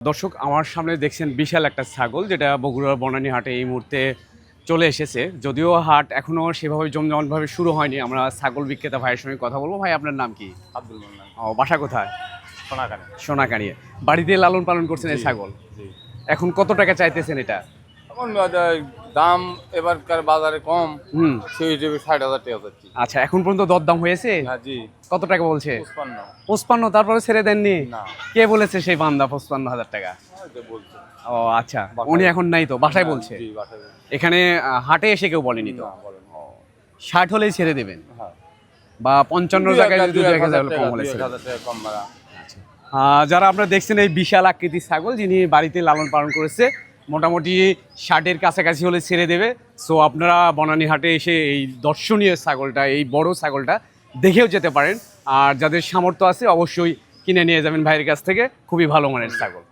দর্শক আমার সামনে দেখছেন বিশাল একটা ছাগল যেটা বগুড়ার বনানী হাটে এই মুহূর্তে চলে এসেছে। যদিও হাট এখনো সেভাবে জমজমাটভাবে শুরু হয়নি। আমরা ছাগল বিক্রেতা ভাইয়ের সঙ্গে কথা বলবো। ভাই আপনার নাম কি? আব্দুল মান্নান। ও, বাসা কোথায়? সোনাকারে। সোনাকাড়িয়ে। বাড়িতে লালন পালন করছেন এই ছাগল। জি। এখন কত টাকা চাইতেছেন এটা? এখন দাম এবারকার বাজারে কম, হুম, সেই হিসেবে 60,000 টাকা চাচ্ছি। আচ্ছা, এখন পর্যন্ত দরদাম হয়েছে? হ্যাঁ জি, কত টাকা বলছে? 55। 55, তারপরে ছেড়ে দেননি? না, কে বলেছে সেই বান্দা 55,000 টাকা? ওই যে বলছে। ও আচ্ছা, বাসায়। উনি এখন নাই তো, বাসায় বলছে? জি, বাসায় বলছে। এখানে হাটে এসে কেউ বলেনি তো? না, বলেন। 60 হলেই ছেড়ে দেবেন, হ্যাঁ। বা 55 জায়গায় যদি 2,000 কম হলে ছেড়ে দেবেন। 2,000 টাকা কম ভাড়া। যারা আপনারা দেখছেন এই বিশাল আকৃতির ছাগল যিনি বাড়িতে লালন পালন করেছে, মোটামুটি 60-এর কাছাকাছি হলে ছেড়ে দেবে। সো আপনারা বনানী হাটে এসে এই দর্শনীয় ছাগলটা, এই বড় ছাগলটা দেখেও যেতে পারেন। আর যাদের সামর্থ্য আছে অবশ্যই কিনে নিয়ে যাবেন ভাইয়ের কাছ থেকে, খুবই ভালো মানের ছাগল।